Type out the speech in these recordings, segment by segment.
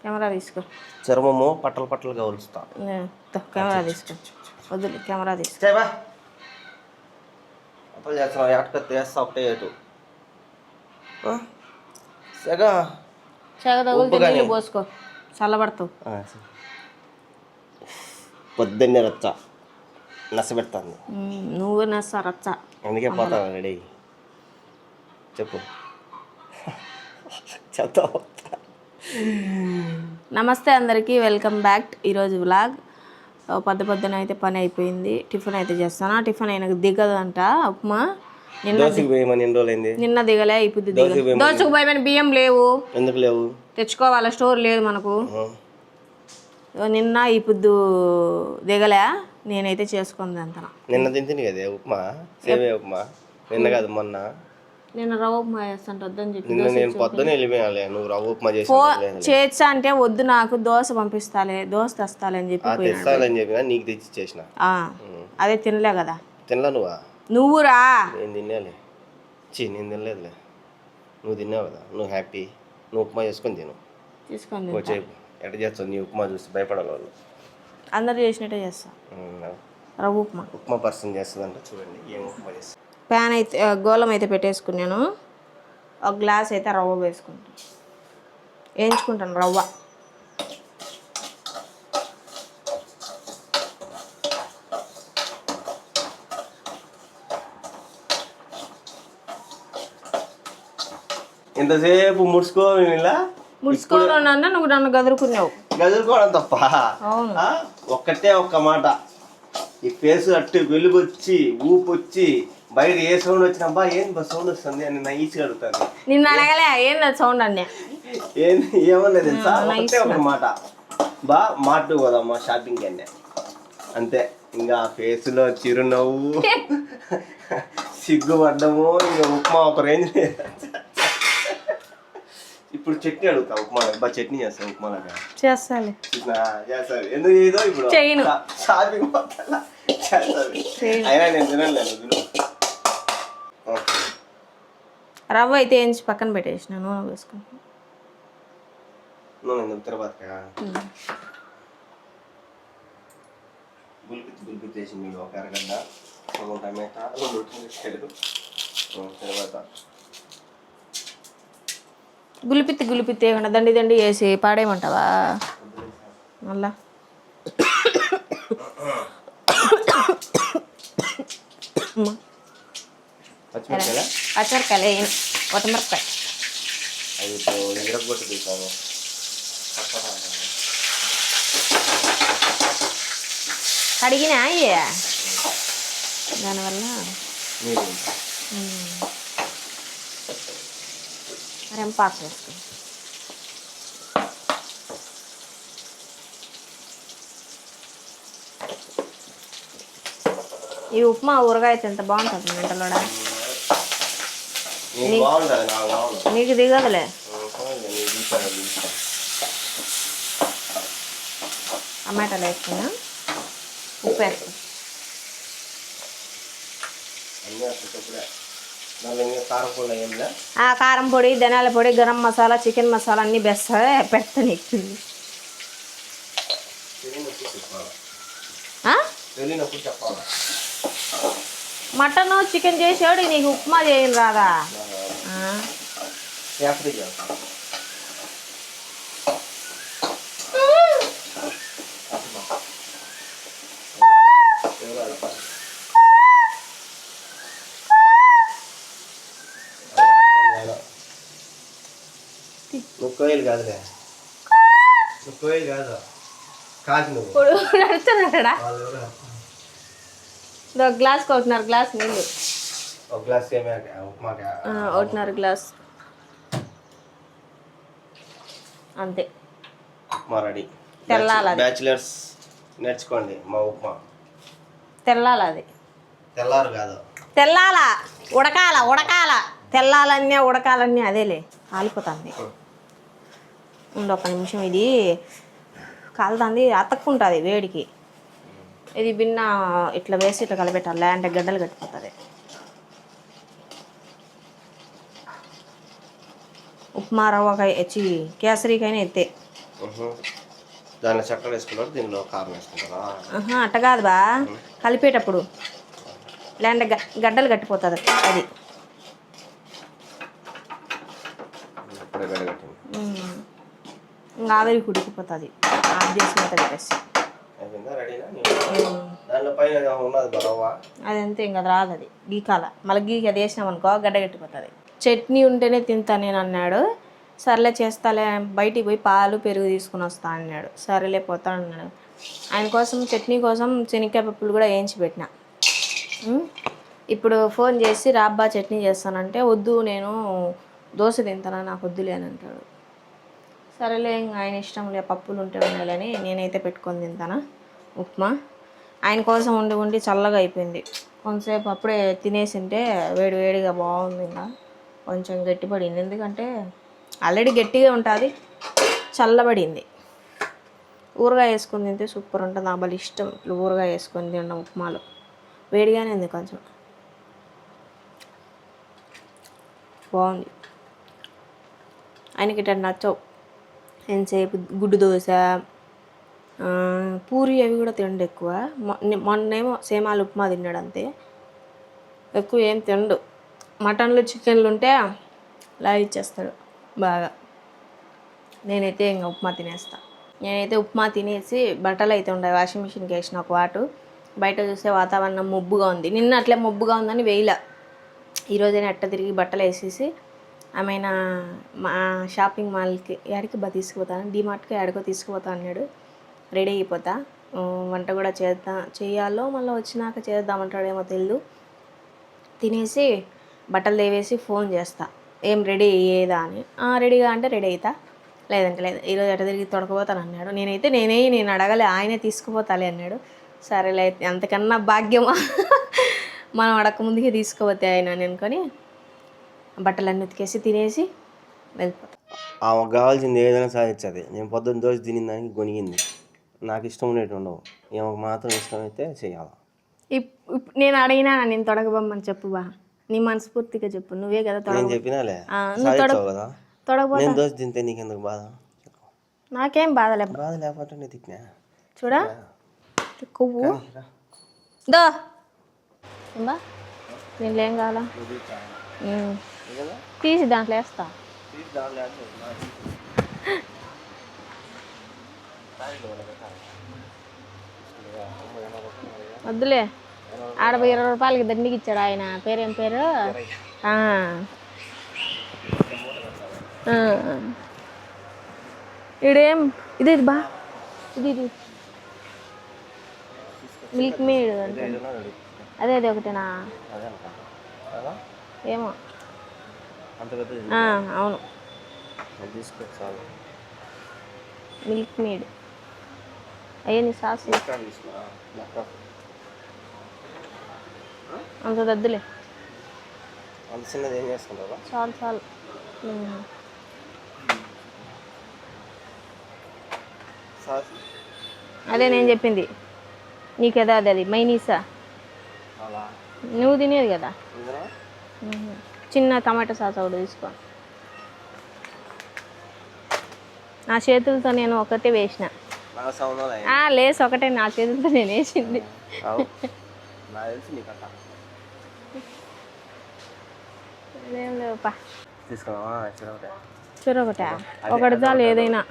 Camera తీసుకో. చర్మము పట్టలు పట్టలుగా ఒలుస్తా. కెమెరా తీసుకో. వద్దు కెమెరా తీసుకో. అప్పుడు చేస్తున్నావు ఎక్కడికి తీస్తా ఒకటే ఏటు సెగా తగులుతే నీళ్ళు పోసుకో చల్లబడతావు. పొద్దున్నే రచ్చ నచ్చ పెడతాను. నువ్వు నచ్చ రచ్చ అందుకే పోతాను రెడీ. చెప్పు చెప్తావు. నమస్తే అందరికీ, వెల్కమ్ బ్యాక్. ఈరోజు వ్లాగ్. పొద్దున అయితే పని అయిపోయింది. టిఫిన్ అయితే చేస్తాను. టిఫిన్ అయినా దిగదంట ఉప్మా. నిన్న దిగలే, ఇప్పుడు దోశకు పోయమని బియ్యం లేవు. ఎందుకు లేవు? తెచ్చుకోవాలా, స్టోర్ లేదు మనకు. నిన్న ఇప్పుడు దిగలే, నేనైతే చేసుకుంది అంత. నిన్న తింటుంది కదా ఉప్మా, సేమే ఉప్మా. నిన్న కాదు మొన్న. నేను రవ్వ ఉప్మా చేస్తాను వద్దని చెప్పి నేను పొద్దున్న వెళ్ళిపోయాలి. నువ్వు రవ్వ ఉప్మా చేస్తా అంటే వద్దు, నాకు దోశ పంపిస్తాలే, దోశ తెస్తాలే అని చెప్పి తెస్తాలని చెప్పిన నీకు తెచ్చి చేసిన. అదే తినలే కదా. తినలా నువ్వా? నువ్వురా. నేను తినాలి. నేను తినలేదులే, నువ్వు తిన్నావు కదా. నువ్వు హ్యాపీ, నువ్వు ఉప్మా చేసుకొని తిను. తీసుకొని వచ్చేపు ఎట్లా చేస్తావు? నీ ఉప్మా చూసి భయపడాలి వాళ్ళు. అందరు చేసినట్టే చేస్తా. రవ్వ ఉప్మా. ఉప్మా పర్సన్ చేస్తుందంట. చూడండి ఏం ఉప్మా చేస్తా. ప్యాన్ అయితే గోళం అయితే పెట్టేసుకున్నాను. ఒక గ్లాస్ అయితే రవ్వ వేసుకుంటాను, వేయించుకుంటాను రవ్వ. ఇంతసేపు ముడుచుకోవాలన్నా నువ్వు నన్ను గదురుకున్నావు. గదురుకోవడం తప్ప ఒక్కటే ఒక్క మాట. ఈ ఫేస్ అట్టు వెలుగొచ్చి ఊపు వచ్చి బయట ఏ సౌండ్ వచ్చినబ్బా ఏంది బస్ సౌండ్ వస్తుంది అని నా ఈచి అడుగుతాను. నిన్ను అడగలే ఏంది సౌండ్ అన్నీ. ఏంది ఏమన్నా తెలుసా? ఒకటే ఒక మాట, బా మాటు పోదమ్మా షాపింగ్ అన్నీ, అంతే. ఇంకా ఫేస్ లో చిరునవ్వు, సిగ్గుపడ్డము, ఇంకా ఉప్మా ఒక రేంజ్. ఇప్పుడు చట్నీ అడుగుతా ఉప్మా. బా చట్నీ చేస్తాను ఉప్మాలాగా. చేస్తాను. ఎందుకు చేయదో ఇప్పుడు చేయను. షాపింగ్ అయినా నేను తినలేదు. రవ్వ అయితే వేయించి పక్కన పెట్టేసిన, నూనె వేసుకుంటాను. నూనె తర్వాత గులిపిత్తి వేసి మీరు ఒక అరగడ్డ, టమాటా, తర్వాత గులిపిత్తి ఏమన్నా దండి వేసి పాడేయమంటావా మళ్ళా? పచ్చిమిరపకాయలు, కొత్తమిరపకాయ కడిగినా దానివల్ల రెంపాకు వేసుకుంది. ఈ ఉప్మా ఊరగాయ ఎంత బాగుంటుంది మెంటలోడా. నీకు దిగదులే. టమాటాలు వేసుకున్నా, ఉప్పు వేసుకున్నా. కారం పొడి, ధనియాల పొడి, గరం మసాలా, చికెన్ మసాలా అన్నీ పెడతా నీకు. మటన్ చికెన్ చేసాడు, నీకు ఉప్మా చేయను రాదా? కోయిలు కాదులే, కోయిలు కాదు, నడుస్తున్నాడా? గ్లాస్ ఒకటిన్నర గ్లాస్ నీళ్ళు, ఒక గ్లాస్ ఒకటిన్నర గ్లాస్ అంతే. ఉప్మా రెడీ. తెల్లాలి. బ్యాచిలర్స్ నేర్చుకోండి మా ఉప్మా. తెల్లాలి, అది తెల్లారు కాదు, తెల్లాలా, ఉడకాల తెల్లాలన్నీ ఉడకాలన్నీ అదేలే. కాలిపోతుంది. ఉండు ఒక నిమిషం, ఇది కాలుతుంది, అతక్కుంటుంది వేడికి. ఇది బిన్న ఇట్లా వేసి ఇట్లా కలిపెట్టాలి, లేదంటే గడ్డలు కట్టిపోతుంది. ఉప్మా రవ్వకాయ కేసరికైనా ఎత్తే దానిలో చక్కెర వేసుకుంటారు, దీనిలో కారం వేసుకుంటారా? అట్ట కాదు బా, కలిపేటప్పుడు లేదంటే గడ్డలు కట్టిపోతుంది అది. ఇంకా ఆవిరి కుడికిపోతుంది అదంతే, ఇంకా రాదు అది గీకాల. మళ్ళీ గీకి అది వేసినాం అనుకో గడ్డ కట్టిపోతుంది. చట్నీ ఉంటేనే తింటా నేను అన్నాడు. సర్లే చేస్తాలే, బయటికి పోయి పాలు పెరుగు తీసుకుని వస్తా అన్నాడు. సరేలే పోతా అన్నాడు. ఆయన కోసం చట్నీ కోసం శనక్కాయ పప్పులు కూడా వేయించి పెట్టిన. ఇప్పుడు ఫోన్ చేసి రాబ్బా చట్నీ చేస్తానంటే వద్దు నేను దోశ తింటానా, నాకు వద్దులే అని అంటాడు. సరేలే ఇంకా ఆయన ఇష్టం లే, పప్పులు ఉంటే ఉండాలని నేనైతే పెట్టుకొని తింటానా ఉప్మా. ఆయన కోసం ఉండి ఉండి చల్లగా అయిపోయింది. కొంతసేపు అప్పుడే తినేసింటే వేడి వేడిగా బాగుంది. ఇంకా కొంచెం గట్టిపడింది, ఎందుకంటే ఆల్రెడీ గట్టిగా ఉంటుంది, చల్లబడింది. ఊరగాయ వేసుకొని తింటే సూపర్ ఉంటుంది. నాకు భలే ఇష్టం ఊరగాయ వేసుకొని తినడం ఉప్మాలో. వేడిగానే ఉంది కొంచెం, బాగుంది. ఆయనకి ఇట్లా నచ్చవు. ఎంతసేపు గుడ్డు దోశ, పూరి అవి కూడా తిండు ఎక్కువ. మొన్నేమో సేమాలు ఉప్మా తిన్నాడు అంతే, ఎక్కువ ఏం తిండు. మటన్లు చికెన్లు ఉంటే లాగిచ్చేస్తాడు బాగా. నేనైతే ఇంకా ఉప్మా తినేస్తా. నేనైతే ఉప్మా తినేసి బట్టలు అయితే ఉన్నాయి వాషింగ్ మిషన్కి వేసిన ఒక వాటు. బయట చూస్తే వాతావరణం మబ్బుగా ఉంది. నిన్న అట్లే మబ్బుగా ఉందని వేయలే. ఈరోజైనా అట్ట తిరిగి బట్టలు వేసేసి ఆమెనా మా షాపింగ్ మాల్కి ఎక్కడికి తీసుకుపోతాను, డిమార్ట్కి ఎక్కడికో తీసుకుపోతా అన్నాడు. రెడీ అయిపోతా, వంట కూడా చేయాలో మళ్ళీ వచ్చినాక చేద్దామంటాడేమో తెలియదు. తినేసి బట్టలు దేవేసి ఫోన్ చేస్తా, ఏం రెడీ అయ్యేదా అని. రెడీగా అంటే రెడీ అవుతా, లేదంటే లేదు. ఈరోజు ఎట తిరిగి తొడకపోతాను అన్నాడు. నేను అడగలే, ఆయనే తీసుకుపోతాలే అన్నాడు. సరేలే, అంతకన్నా భాగ్యమా మనం అడగక ముందుకే తీసుకుపోతే ఆయన అనుకొని బట్టలన్నీ ఉతికేసి తినేసి వెళ్ళిపోతాం. ఆమెకు కావాల్సింది ఏదైనా సాధించదు. నేను పొద్దున్న దోశ తినిన దానికి గొనిగింది. నాకు ఇష్టం ఉండేవి ఉండవు, ఏమకు మాత్రం ఇష్టమైతే చేయాలి. నేను అడిగినా నేను తొడగబమ్మని చెప్పువా, నీ మనస్ఫూర్తిగా చెప్పు. నువ్వే కదా నేను చెప్పినాలే, సాధించావు కదా. నేను దోశ తింటే నీకెందుకు బాధ? నాకేం బాధ లేకపోతే నేను తిట్టినా చూడా కొవ్వు దో బా. దీంట్లో ఏం కావాలా తీసి దాంట్లో వేస్తా. వద్దులే, ఆడ 20 రూపాయలకి దండికి ఇచ్చాడు ఆయన. పేరేం పేరు? ఇదేం ఇది బా, ఇది మిల్క్ మేడ్ అంటే అదే ఒకటేనా? ఏమో, అవును మిల్క్ మేడ్. అయ్యింది సాస్ అంత దద్దులే, చాలు చాలు. అదే నేను చెప్పింది నీకు కదా, అది మైనీసా నువ్వు తినేది కదా. చిన్న టమాటా సాస్ ఒకటి తీసుకో. నా చేతులతో నేను ఒకటే వేసిన, లేస్ ఒకటే నా చేతులతో నేను వేసింది. అదేం లేవుపా, చూరొకటా ఒకటి చాలు ఏదైనా.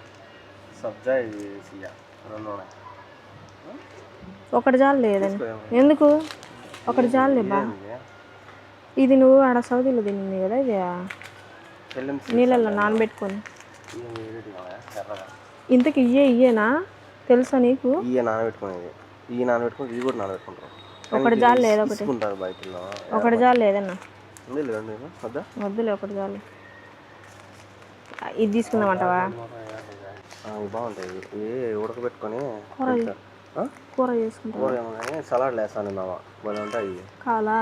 ఒకటి చాలు లేదని ఎందుకు, ఒకటి చాలు లేబా. ఇది నువ్వు ఆడ సౌదీలో తినింది కదా, ఇది నీళ్ళల్లో నానబెట్టుకొని. ఇంతకు ఇయ్యేనా తెలుసా నీకు? ఒకటి చాలు లేదు, ఒకటి చాలు లేదన్నా. వద్దులే, ఒకటి చాలు. ఇది తీసుకుందామంటావా? బాగుంటాయి ఇవి ఉడకబెట్టుకొని కూర చేసుకుంటా. సలాడ్ వేస్తాను మామ, బాగా ఉంటాయి కాలా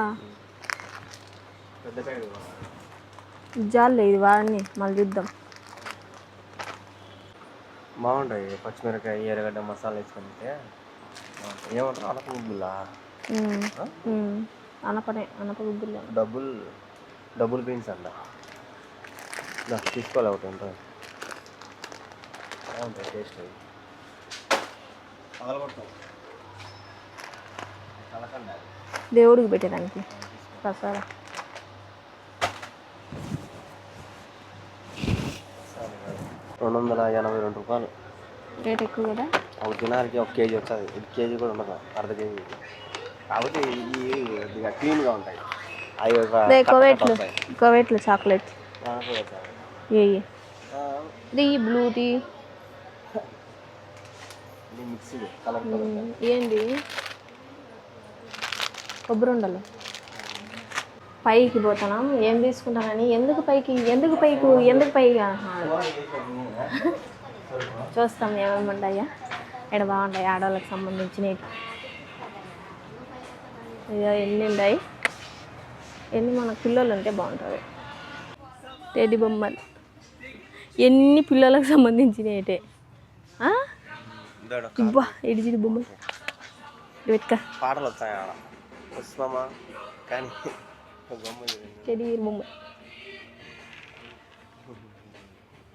జాలే. ఇది వాడిని మళ్ళీ చూద్దాం. బాగుంటాయి పచ్చిమిరకాయ ఎర్రగడ్డ మసాలా వేసుకుంటే. ఏమంటారు అనప గుగ్గులా? అనప గుగ్గులు. డబుల్ బీన్స్ అంట. తీసుకోవాలి ఒకటి ఉంటుంది. బాగుంటాయి టేస్ట్ పగలగొడతాం కలకండ దేవుడికి పెట్టేదానికి ప్రసాదం. 282 రూపాయలు రేట్ ఎక్కువ కదా. ఒక దినానికి 1 కేజీ వచ్చేది. 1 కేజీ కూడా ఉండదు, అర్ధ కేజీ. కాబట్టి ఇవి క్లీన్గా ఉంటాయి. అవి కోవేట్లు చాక్లెట్స్ ఏ ఇది బ్లూది మిక్సీ కలర్ ఏంది కొబ్బరి ఉండలు. పైకి పోతున్నాం ఏం తీసుకుంటానని. ఎందుకు పైకి చూస్తాం ఏమేమి ఉంటాయా. ఇక్కడ బాగుంటాయి ఆడవాళ్ళకి సంబంధించినవి. ఇక ఎన్ని ఉన్నాయి, ఎన్ని మన పిల్లలు ఉంటే బాగుంటుంది. టెడ్డీ బొమ్మలు ఎన్ని పిల్లలకు సంబంధించినవి. ఇబ్బా ఎడిజిడి బొమ్మలు వెతుక పాటలు వచ్చాయి కానీ టెడ్డీ బొమ్మ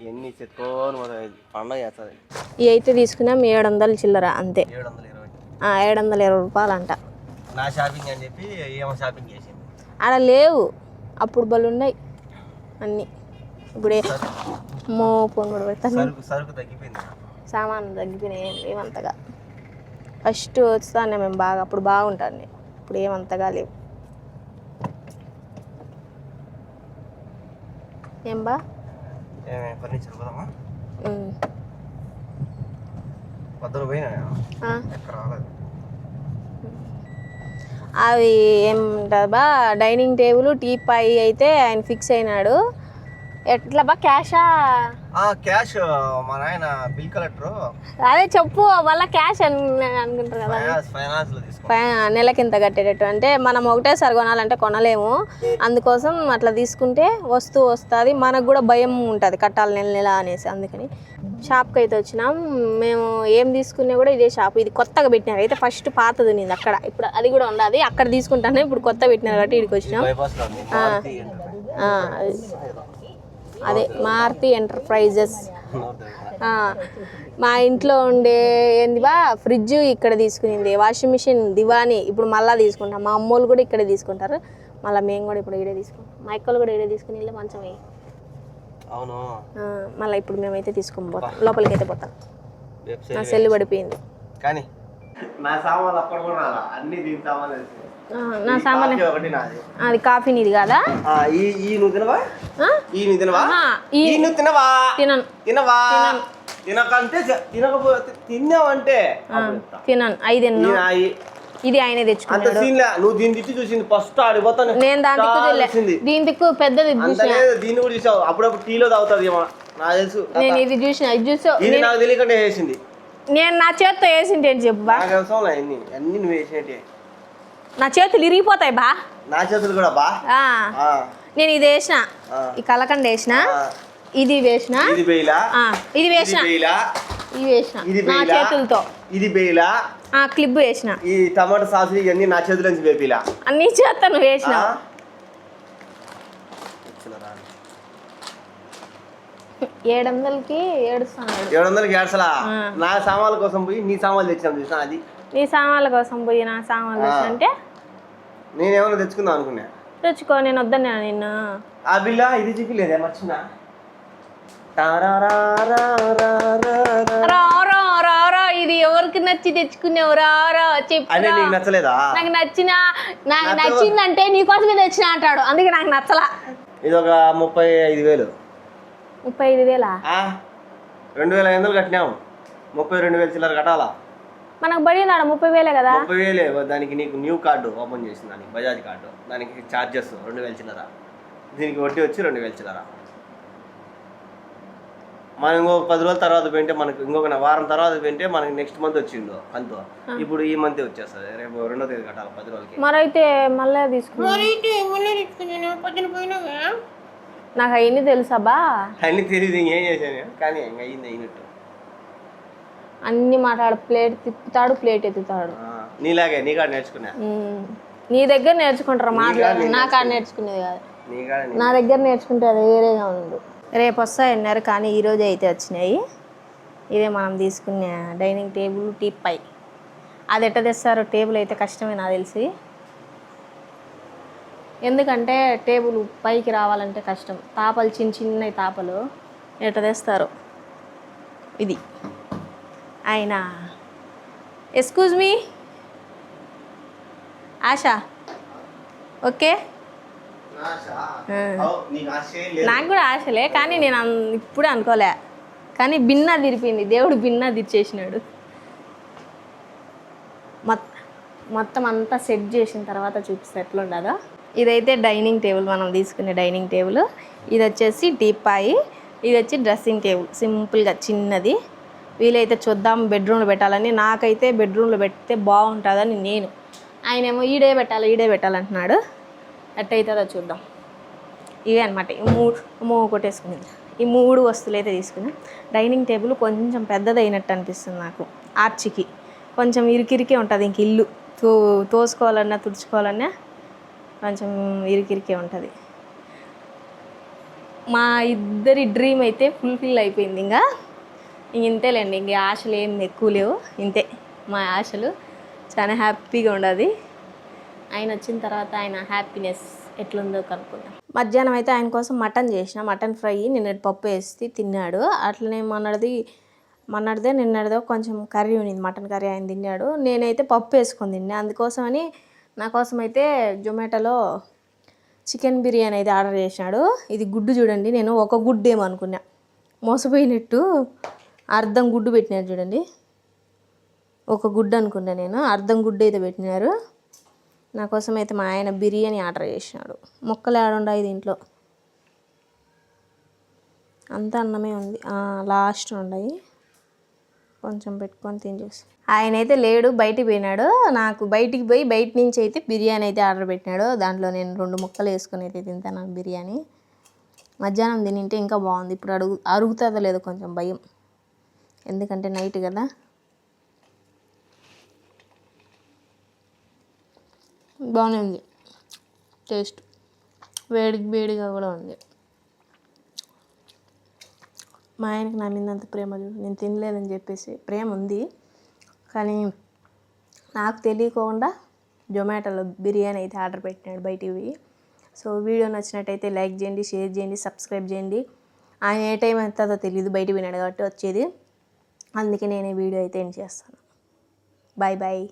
ఎన్ని చెప్పుకోని పండుగ చేస్తుంది. ఇవి అయితే తీసుకున్నాం 700 చిల్లర అంతే. 720 రూపాయలు అంట. నా షాపింగ్ అని చెప్పి ఏమో షాపింగ్ చేసింది. అక్కడ లేవు అప్పుడు బలు ఉన్నాయి అన్నీ. ఇప్పుడే ఫోన్ కూడా పెడతాను. సరుకు తగ్గిపోయింది, సామాను తగ్గిపోయినాయి. ఏమంతగా ఫస్ట్ వస్తానే మేము బాగా, అప్పుడు బాగుంటాను. ఇప్పుడు ఏమంతగా లేవు. ఏం బా ఫర్నిచర్ పోదామా? పొద్దున పోయినా ఎక్కడ రాలేదు. అవి ఏమంటారు బా, డైనింగ్ టేబుల్ టీపాయ్ అయితే ఆయన ఫిక్స్ అయినాడు. ఎట్లా బా క్యాషా? క్యాష్ మా నాయన బిల్ కలెక్టర్. అదే చెప్పు మళ్ళీ క్యాష్ అని అనుకుంటారు కదా. నెలకి ఇంత కట్టేటట్టు అంటే మనం ఒకటేసారి కొనాలంటే కొనలేము. అందుకోసం అట్లా తీసుకుంటే వస్తుంది. మనకు కూడా భయం ఉంటుంది కట్టాలి నెల అనేసి. అందుకని షాప్కి అయితే వచ్చినాం మేము. ఏం తీసుకున్నా కూడా ఇదే షాప్. ఇది కొత్తగా పెట్టినారు. అయితే ఫస్ట్ పాతది ఉంది అక్కడ, ఇప్పుడు అది కూడా ఉండదు. అక్కడ తీసుకుంటాను, ఇప్పుడు కొత్త పెట్టినారు కాబట్టి ఇక్కడికి వచ్చినాం. అదే మారుతి ఎంటర్ప్రైజెస్. మా ఇంట్లో ఉండే ఏంది బా ఫ్రిడ్జ్ ఇక్కడ తీసుకునింది, వాషింగ్ మిషన్, దివానీ ఇప్పుడు మళ్ళీ తీసుకుంటాం. మా అమ్మోళ్ళు కూడా ఇక్కడే తీసుకుంటారు. మళ్ళీ మేము కూడా ఇప్పుడు ఇక్కడే తీసుకుంటాం. మా అక్కలు కూడా ఇక్కడే తీసుకుని ఇల్లు మంచం అవును. మళ్ళీ ఇప్పుడు మేమైతే తీసుకొని పోతాం. లోపలికి అయితే పోతాం. నా సెల్లు పడిపోయింది కానీ నా సామాన్లు అక్కడ కూడా రాలా, అన్ని దీని సామాన్లు. నా సామాన్ అది కాఫీ నీది కాదా? తినకంటే తినకపోతే తిన్నావంటే తినను. ఇది ఆయన తెచ్చుకున్నాడు. నువ్వు దీని దిక్కు చూసింది ఫస్ట్ ఆడిపోతాను. నేను దాని దీని దిక్కు పెద్దది దీన్ని కూడా చూసావు. అప్పుడప్పుడు టీలో తాగుతుంది నాకు తెలుసు. నేను ఇది చూసిన, ఇది చూసా. ఇది నాకు తెలియకుండా వేసింది. నేను నా చేతితో వేసింటే చెప్పు బా. అన్ని నువ్వు వేసినట్టే. నా చేతులు ఇరిగిపోతాయి బా. నా చేతులు కూడా బా. నేను ఇది వేసిన, ఈ కలకండ వేసిన, ఇది వేసిన, ఇది వేసిన, ఇది వేసిన నా చేతులతో. ఇది బేలా క్లిప్ వేసిన. ఈ టమాటో సాస్ ఇవన్నీ నా చేతుల నుంచి వేపిలా. అన్ని చేత నువ్వు వేసిన. 700కి ఏడుస్తున్నాడు. 700కి ఏడ్సలా. నా సామాన్ల కోసం పోయి నీ సామాన్లు తెచ్చినాం చూసినా. అది నీ సామాన్ల కోసం పోయి నా సామాన్లు అంటే నేనేమన్నా తెచ్చుకుందాం అనుకున్నా. తెచ్చుకో, నేను వద్దన్నా నిన్ను. ఆ బిల్ల ఇది చూపిలేదే మర్చినా. ఇది ఎవరికి నచ్చి తెచ్చుకునేవు? చెప్పు. నీకు నచ్చలేదా? నాకు నచ్చిందంటే నీకోసమే తెచ్చిన అంటాడు. అందుకే నాకు నచ్చలా. ఇది ఒక 35,000. 35,000? 2,500 కట్టినాము. 32,000 చిల్లర కట్టాలా? మనకు పడింది 30,000 కదా. 30,000. దానికి నీకు న్యూ కార్డు ఓపెన్ చేసింది, దానికి బజాజ్ కార్డు. దానికి ఛార్జెస్ 2,000 చిల్లర. దీనికి వడ్డీ వచ్చి 2,000 చిల్లర. మనం ఇంకొక 10 రోజుల తర్వాత పోయింటే మనకు, ఇంకొక వారం తర్వాత పోయింటే మనకి నెక్స్ట్ మంత్ వచ్చిండు అంత. ఇప్పుడు ఈ మంత్ వచ్చేస్తుంది. రేపు 2వ తేదీ కట్టాలి 10 రోజులకి. మరైతే మళ్ళీ తీసుకున్నా. నాకు అవన్నీ తెలుసా బా? అన్ని తెలియదు, ఇంకేం చేశాను కానీ ఇంకా అయింది అయినట్టు. అన్ని మాట్లాడు. ప్లేట్ తిప్పుతాడు, ప్లేట్ ఎత్తుతాడు. నీలాగే నీ కాడ నేర్చుకున్నా. నీ దగ్గర నేర్చుకుంటారు మాట్లాడు. నా కాడ నేర్చుకునేది కాదు. నా దగ్గర నేర్చుకుంటే అది వేరేగా ఉంది. రేపు వస్తాయన్నారు కానీ ఈరోజు అయితే వచ్చినాయి. ఇదే మనం తీసుకునే డైనింగ్ టేబుల్ టీపై. అది ఎట్ట తెస్తారో టేబుల్ అయితే కష్టమే నాకు తెలిసి, ఎందుకంటే టేబుల్ పైకి రావాలంటే కష్టం. తాపలు చిన్న తాపలు ఎట్ట తెస్తారో. ఇది ఆయన ఎక్స్క్యూజ్ మీ ఆశా, ఓకే. నాకు కూడా ఆశలే, కానీ నేను ఇప్పుడే అనుకోలే. కానీ బిన్నా తిరిపింది, దేవుడు బిన్నా తెచ్చేసినాడు. మొత్తం అంతా సెట్ చేసిన తర్వాత చూపిస్తే ఎట్లుండదో. ఇదైతే డైనింగ్ టేబుల్, మనం తీసుకునే డైనింగ్ టేబుల్. ఇది వచ్చేసి టీపాయి, ఇది వచ్చి డ్రెస్సింగ్ టేబుల్ సింపుల్గా చిన్నది. వీలైతే చూద్దాం బెడ్రూమ్లో పెట్టాలని. నాకైతే బెడ్రూమ్లో పెడితే బాగుంటుందని నేను, ఆయనేమో ఈడే పెట్టాలంటున్నాడు. ఎట్టయితుందో చూద్దాం. ఇవే అనమాట ఈ మూడు కొట్టేసుకునేది. ఈ 3 వస్తువులు అయితే తీసుకున్నాం. డైనింగ్ టేబుల్ కొంచెం పెద్దదైనట్టు అనిపిస్తుంది నాకు. ఆర్చికి కొంచెం ఇరికిరికే ఉంటుంది. ఇంక ఇల్లు తోసుకోవాలన్నా తుడుచుకోవాలన్నా కొంచెం ఇరికిరికే ఉంటుంది. మా ఇద్దరి డ్రీమ్ అయితే ఫుల్ఫిల్ అయిపోయింది. ఇంకా ఇంతేలేండి, ఇంక ఆశలు ఏం ఎక్కువ లేవు. ఇంతే మా ఆశలు. చాలా హ్యాపీగా ఉండదు. ఆయన వచ్చిన తర్వాత ఆయన హ్యాపీనెస్ ఎట్లుందో కనుక్కుందాం. మధ్యాహ్నం అయితే ఆయన కోసం మటన్ చేసిన, మటన్ ఫ్రై. నిన్నటి పప్పు వేసి తిన్నాడు. అట్లనే నిన్నటిదో కొంచెం కర్రీ ఉన్నింది, మటన్ కర్రీ. ఆయన తిన్నాడు. నేనైతే పప్పు వేసుకొని తిన్నా. అందుకోసమని నా కోసం అయితే జొమాటోలో చికెన్ బిర్యానీ అయితే ఆర్డర్ చేసినాడు. ఇది గుడ్డు చూడండి, నేను ఒక గుడ్డు ఏమనుకున్నా, మోసపోయినట్టు అర్ధం గుడ్డు పెట్టినారు చూడండి. ఒక గుడ్డు అనుకున్నా నేను, అర్ధం గుడ్డు అయితే పెట్టినారు. నా కోసం అయితే మా ఆయన బిర్యానీ ఆర్డర్ చేసినాడు. ముక్కలు ఏడుండాయి దీంట్లో, అంతా అన్నమే ఉంది. లాస్ట్ ఉన్నాయి, కొంచెం పెట్టుకొని తినేసి. ఆయన అయితే లేడు, బయటికి పోయినాడు. నాకు బయటికి పోయి బయట నుంచి అయితే బిర్యానీ అయితే ఆర్డర్ పెట్టినాడు. దాంట్లో నేను 2 ముక్కలు వేసుకొని అయితే తింటాను బిర్యానీ. మధ్యాహ్నం తింటే ఇంకా బాగుంది. ఇప్పుడు అరుగుతుందో లేదో కొంచెం భయం, ఎందుకంటే నైట్ కదా. బాగానే ఉంది టేస్ట్, వేడిగా కూడా ఉంది. మా ఆయనకి నా మీద అంత ప్రేమ చూడు. నేను తినలేదని చెప్పేసి ప్రేమ ఉంది, కానీ నాకు తెలియకుండా జొమాటోలో బిర్యానీ అయితే ఆర్డర్ పెట్టినాడు బయటివి. సో వీడియో నచ్చినట్టయితే లైక్ చేయండి, షేర్ చేయండి, సబ్స్క్రైబ్ చేయండి. ఆయన ఏ టైం అవుతుందో తెలియదు, బయట వినాడు కాబట్టి వచ్చేది. అందుకే నేను ఈ వీడియో అయితే ఎండ్ చేస్తాను. Bye bye.